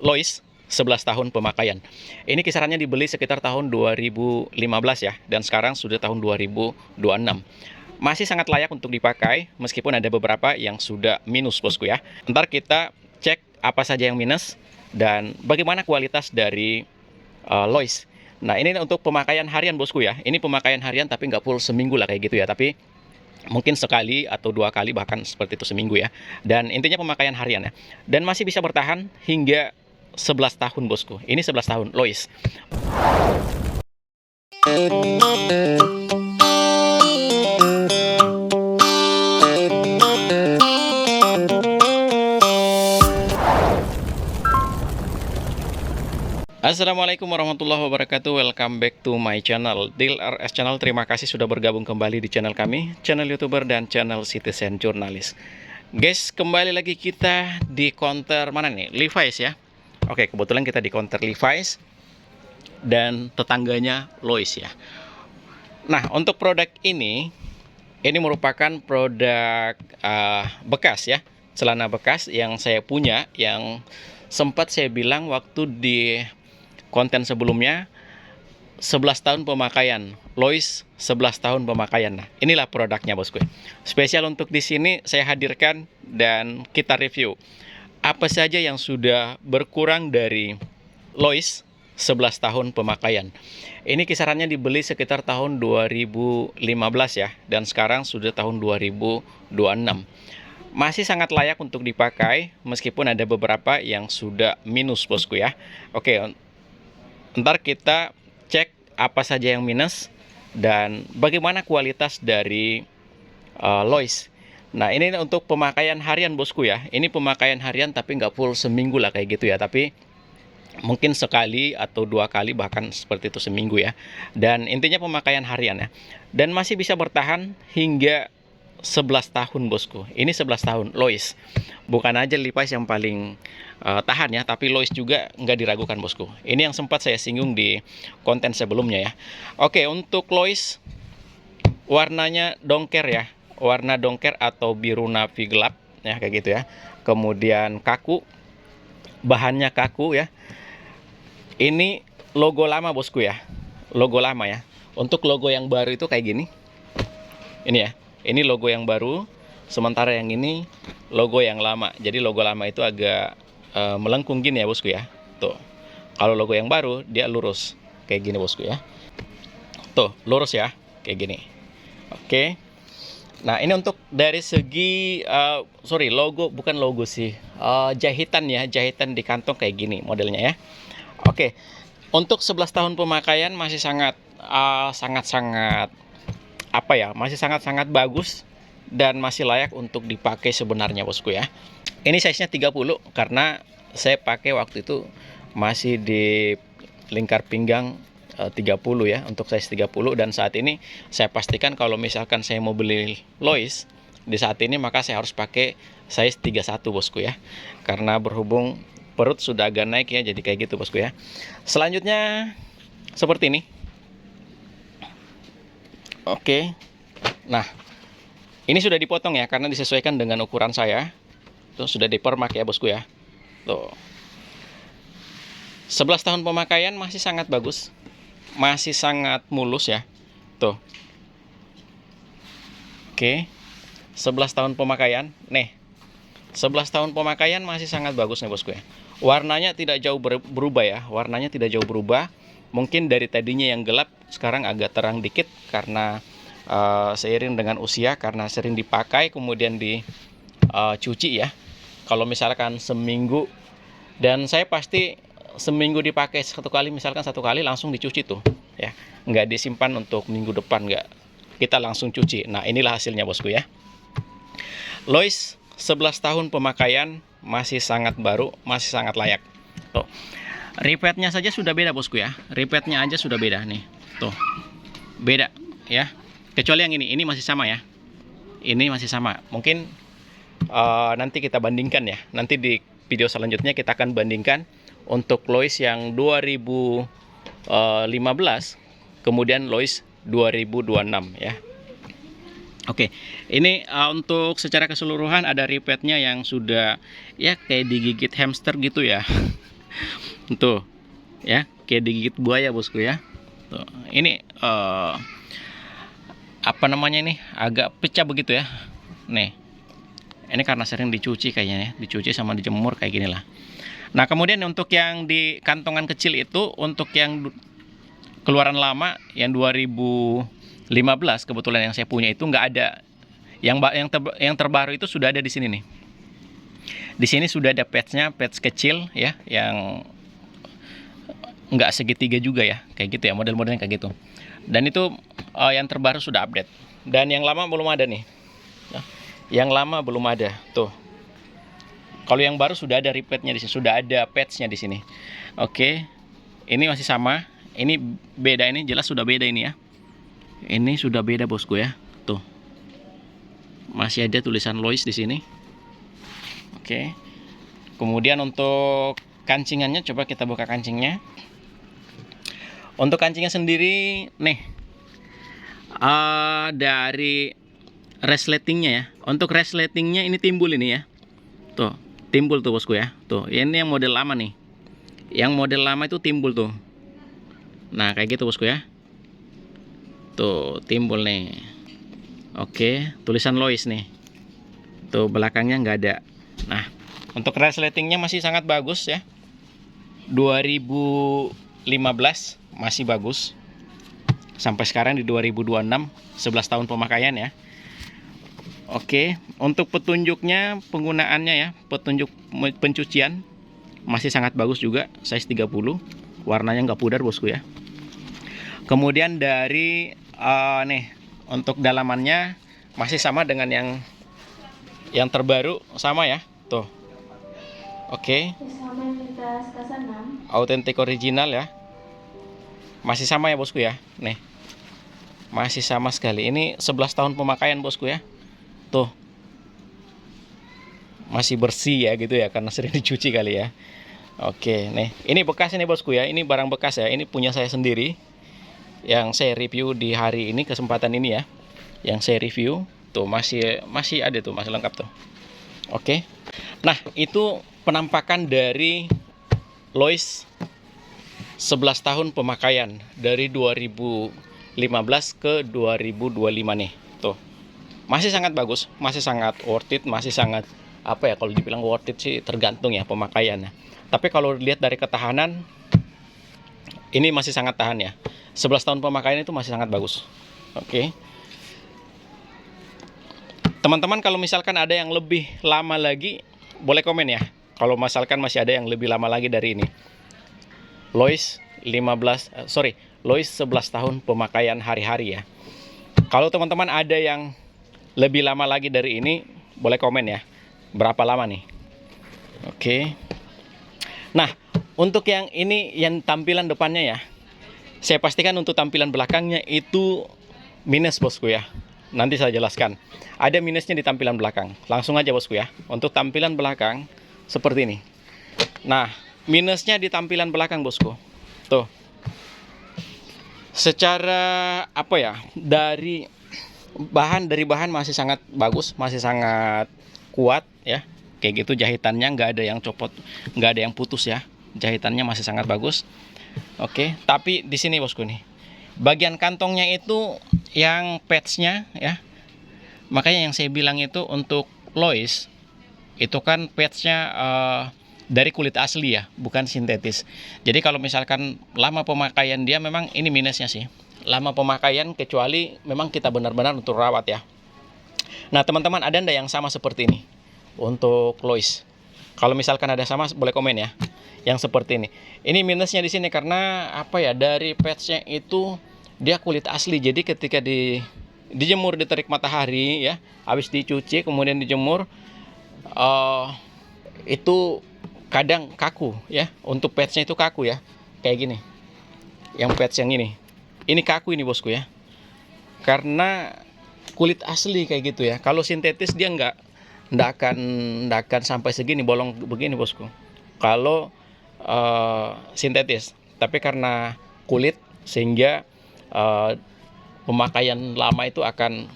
Lois 11 tahun pemakaian. Ini kisarannya dibeli sekitar tahun 2015 ya, dan sekarang sudah tahun 2026. Masih sangat layak untuk dipakai, meskipun ada beberapa yang sudah minus bosku ya. Ntar kita cek apa saja yang minus, dan bagaimana kualitas dari Lois. Nah ini untuk pemakaian harian bosku ya. Ini pemakaian harian tapi nggak full seminggu lah kayak gitu ya, tapi mungkin sekali atau 2 kali bahkan seperti itu seminggu ya. Dan intinya pemakaian harian ya. Dan masih bisa bertahan hingga 11 tahun bosku. Ini 11 tahun Lois. Assalamualaikum warahmatullahi wabarakatuh. Welcome back to my channel Deal RS Channel. Terima kasih sudah bergabung kembali di channel kami, channel YouTuber dan channel Citizen Jurnalis. Guys, kembali lagi kita di counter mana nih? Levi's ya. Oke, kebetulan kita di counter Levi's dan tetangganya Lois ya. Nah, untuk produk ini merupakan produk bekas ya, celana bekas yang saya punya, yang sempat saya bilang waktu di konten sebelumnya 11 tahun pemakaian. Lois 11 tahun pemakaian. Nah, inilah produknya bosku. Spesial untuk di sini saya hadirkan dan kita review apa saja yang sudah berkurang dari Lois 11 tahun pemakaian. Ini kisarannya dibeli sekitar tahun 2015 ya, dan sekarang sudah tahun 2026. Masih sangat layak untuk dipakai, meskipun ada beberapa yang sudah minus bosku ya. Oke, ntar kita cek apa saja yang minus dan bagaimana kualitas dari Lois. Nah ini untuk pemakaian harian bosku ya. Ini pemakaian harian tapi nggak full seminggu lah kayak gitu ya, tapi mungkin sekali atau 2 kali bahkan seperti itu seminggu ya. Dan intinya pemakaian harian ya. Dan masih bisa bertahan hingga 11 tahun bosku. Ini 11 tahun Lois. Bukan aja Levi's yang paling tahan ya, tapi Lois juga nggak diragukan bosku. Ini yang sempat saya singgung di konten sebelumnya ya. Oke, untuk Lois warnanya dongker ya. Warna dongker atau biru navy gelap ya, kayak gitu ya. Kemudian kaku. Bahannya kaku ya. Ini logo lama bosku ya. Logo lama ya. Untuk logo yang baru itu kayak gini. Ini ya. Ini logo yang baru, sementara yang ini logo yang lama. Jadi logo lama itu agak melengkung gini ya bosku ya. Tuh. Kalau logo yang baru dia lurus kayak gini bosku ya. Tuh, lurus ya, kayak gini. Oke. Nah, ini untuk dari segi logo, bukan logo sih. Jahitan ya, jahitan di kantong kayak gini modelnya ya. Oke. Untuk 11 tahun pemakaian masih sangat masih sangat-sangat bagus dan masih layak untuk dipakai sebenarnya bosku ya. Ini size-nya 30 karena saya pakai waktu itu masih di lingkar pinggang 30 ya, untuk size 30. Dan saat ini saya pastikan kalau misalkan saya mau beli Lois di saat ini, maka saya harus pakai size 31 bosku ya, karena berhubung perut sudah agak naik ya, jadi kayak gitu bosku ya. Selanjutnya seperti ini. Oke. Nah, ini sudah dipotong ya, karena disesuaikan dengan ukuran saya. Tuh, sudah dipermak ya bosku ya. Tuh. 11 tahun pemakaian masih sangat bagus. Masih sangat mulus ya. Tuh. Oke. 11 tahun pemakaian. Nih. 11 tahun pemakaian masih sangat bagus nih bosku ya. Warnanya tidak jauh berubah ya. Warnanya tidak jauh berubah. Mungkin dari tadinya yang gelap sekarang agak terang dikit karena seiring dengan usia, karena sering dipakai kemudian dicuci ya. Kalau misalkan seminggu, dan saya pasti seminggu dipakai 1 kali, misalkan 1 kali langsung dicuci tuh ya, nggak disimpan untuk minggu depan, nggak, kita langsung cuci. Nah inilah hasilnya bosku ya. Lois 11 tahun pemakaian masih sangat baru, masih sangat layak. Tuh, repeatnya saja sudah beda bosku ya. Repeatnya aja sudah beda nih. Tuh, beda ya. Kecuali yang ini masih sama ya. Ini masih sama. Mungkin nanti kita bandingkan ya. Nanti di video selanjutnya kita akan bandingkan untuk Lois yang 2015 kemudian Lois 2026 ya. Oke, ini untuk secara keseluruhan ada repeatnya yang sudah ya kayak digigit hamster gitu ya. Tuh, ya, kayak digigit buaya bosku ya. Tuh, ini apa namanya ini, agak pecah begitu ya. Nih, ini karena sering dicuci kayaknya ya, dicuci sama dijemur kayak gini lah. Nah, kemudian untuk yang di kantongan kecil itu, untuk yang keluaran lama yang 2015 kebetulan yang saya punya itu nggak ada. Yang terbaru itu sudah ada di sini nih. Di sini sudah ada patchnya, patch kecil ya, yang nggak segitiga juga ya, kayak gitu ya, model-modelnya kayak gitu. Dan itu yang terbaru sudah update. Dan yang lama belum ada nih. Nah, yang lama belum ada tuh. Kalau yang baru sudah ada repeatnya di sini, sudah ada patchnya di sini. Oke, ini masih sama. Ini beda, ini jelas sudah beda ini ya. Ini sudah beda bosku ya. Tuh, masih ada tulisan Lois di sini. Oke. Kemudian untuk kancingannya, coba kita buka kancingnya. Untuk kancingnya sendiri, nih, dari resletingnya ya. Untuk resletingnya ini timbul ini ya. Tuh, timbul tuh bosku ya. Tuh, ini yang model lama nih. Yang model lama itu timbul tuh. Nah, kayak gitu bosku ya. Tuh, timbul nih. Oke, tulisan Lois nih. Tuh, belakangnya nggak ada. Nah, untuk resletingnya masih sangat bagus ya. 2015 masih bagus. Sampai sekarang di 2026, 11 tahun pemakaian ya. Oke, untuk petunjuknya, penggunaannya ya, petunjuk pencucian masih sangat bagus juga, size 30, warnanya nggak pudar bosku ya. Kemudian dari nih, untuk dalamannya masih sama dengan yang terbaru, sama ya, tuh. Oke, autentik original ya, masih sama ya bosku ya, nih, masih sama sekali. Ini 11 tahun pemakaian bosku ya. Tuh, masih bersih ya gitu ya, karena sering dicuci kali ya. Oke, nih, ini bekas ini bosku ya, ini barang bekas ya, ini punya saya sendiri, yang saya review di hari ini, kesempatan ini ya, yang saya review. Tuh, masih ada tuh, masih lengkap tuh. Oke, nah itu penampakan dari Lois 11 tahun pemakaian dari 2015 ke 2025 nih. Tuh, masih sangat bagus, masih sangat worth it, masih sangat, apa ya, kalau dibilang worth it sih tergantung ya pemakaiannya. Tapi kalau lihat dari ketahanan, ini masih sangat tahan ya. 11 tahun pemakaian itu masih sangat bagus. Oke. Teman-teman, kalau misalkan ada yang lebih lama lagi, boleh komen ya. Kalau misalkan masih ada yang lebih lama lagi dari ini. Lois 11 tahun pemakaian hari-hari ya. Kalau teman-teman ada yang lebih lama lagi dari ini, boleh komen ya, berapa lama nih. Oke. Nah, untuk yang ini, yang tampilan depannya ya, saya pastikan untuk tampilan belakangnya itu minus bosku ya. Nanti saya jelaskan, ada minusnya di tampilan belakang. Langsung aja bosku ya, untuk tampilan belakang seperti ini. Nah, minusnya di tampilan belakang bosku. Tuh, secara apa ya, dari bahan masih sangat bagus, masih sangat kuat ya. Kayak gitu, jahitannya nggak ada yang copot, nggak ada yang putus ya. Jahitannya masih sangat bagus. Oke, tapi di sini bosku nih, bagian kantongnya itu yang patchnya ya. Makanya yang saya bilang itu untuk Lois itu kan patchnya dari kulit asli ya, bukan sintetis. Jadi kalau misalkan lama pemakaian dia, memang ini minusnya sih. Lama pemakaian, kecuali memang kita benar-benar untuk rawat ya. Nah teman-teman, ada ndak yang sama seperti ini untuk Lois? Kalau misalkan ada sama, boleh komen ya, yang seperti ini. Ini minusnya di sini karena apa ya, dari patchnya itu dia kulit asli. Jadi ketika dijemur di terik matahari ya, habis dicuci kemudian dijemur, itu kadang kaku ya. Untuk patchnya itu kaku ya, kayak gini. Yang patch yang ini kaku ini bosku ya, karena kulit asli kayak gitu ya. Kalau sintetis dia nggak akan sampai segini bolong begini bosku, kalau sintetis. Tapi karena kulit, sehingga pemakaian lama itu akan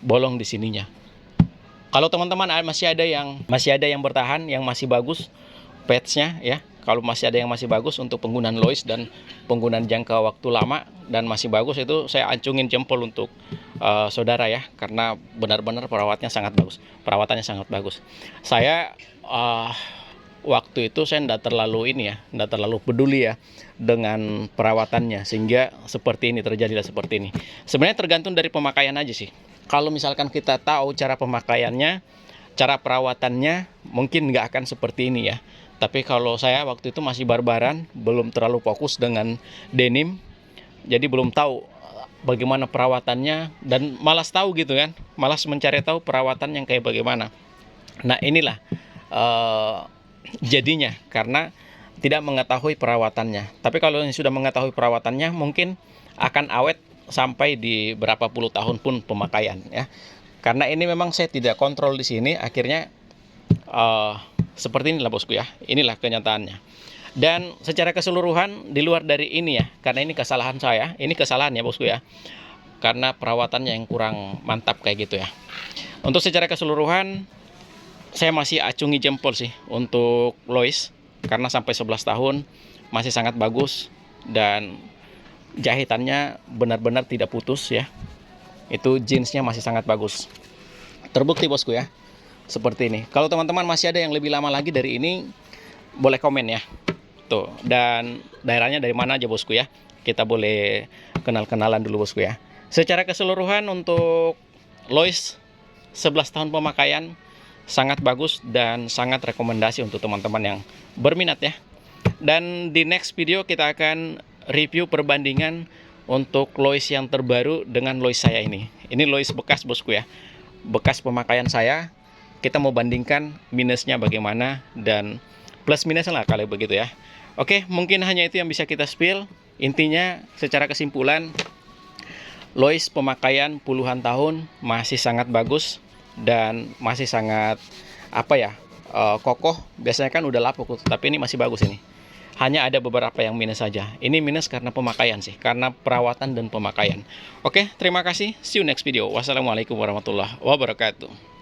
bolong di sininya. Kalau teman-teman masih ada yang bertahan, yang masih bagus patchnya ya, Kalau masih ada yang masih bagus untuk penggunaan Lois dan penggunaan jangka waktu lama dan masih bagus, itu saya acungin jempol untuk saudara ya, karena benar-benar perawatannya sangat bagus. Saya waktu itu saya tidak terlalu tidak terlalu peduli ya dengan perawatannya, sehingga seperti ini, terjadilah seperti ini. Sebenarnya tergantung dari pemakaian aja sih. Kalau misalkan kita tahu cara pemakaiannya, cara perawatannya, mungkin nggak akan seperti ini ya. Tapi kalau saya waktu itu masih barbaran, belum terlalu fokus dengan denim, jadi belum tahu bagaimana perawatannya, dan malas tahu gitu kan, malas mencari tahu perawatan yang kayak bagaimana. Nah inilah jadinya karena tidak mengetahui perawatannya. Tapi kalau yang sudah mengetahui perawatannya, mungkin akan awet sampai di berapa puluh tahun pun pemakaian ya. Karena ini memang saya tidak kontrol di sini, akhirnya seperti inilah bosku ya. Inilah kenyataannya. Dan secara keseluruhan di luar dari ini ya, karena ini kesalahan saya, ini kesalahan ya bosku ya, karena perawatannya yang kurang mantap kayak gitu ya. Untuk secara keseluruhan saya masih acungi jempol sih untuk Lois, karena sampai 11 tahun masih sangat bagus dan jahitannya benar-benar tidak putus ya. Itu jeansnya masih sangat bagus. Terbukti bosku ya, seperti ini. Kalau teman-teman masih ada yang lebih lama lagi dari ini, boleh komen ya. Tuh, dan daerahnya dari mana aja bosku ya. Kita boleh kenal-kenalan dulu bosku ya. Secara keseluruhan untuk Lois 11 tahun pemakaian sangat bagus dan sangat rekomendasi untuk teman-teman yang berminat ya. Dan di next video kita akan review perbandingan untuk Lois yang terbaru dengan Lois saya ini. Ini Lois bekas bosku ya, bekas pemakaian saya. Kita mau bandingkan minusnya bagaimana dan plus minusnya lah kalau begitu ya. Oke, mungkin hanya itu yang bisa kita spill. Intinya secara kesimpulan, Lois pemakaian puluhan tahun masih sangat bagus dan masih sangat kokoh. Biasanya kan udah lapuk, tapi ini masih bagus ini. Hanya ada beberapa yang minus saja. Ini minus karena pemakaian sih, karena perawatan dan pemakaian. Oke, terima kasih. See you next video. Wassalamualaikum warahmatullahi wabarakatuh.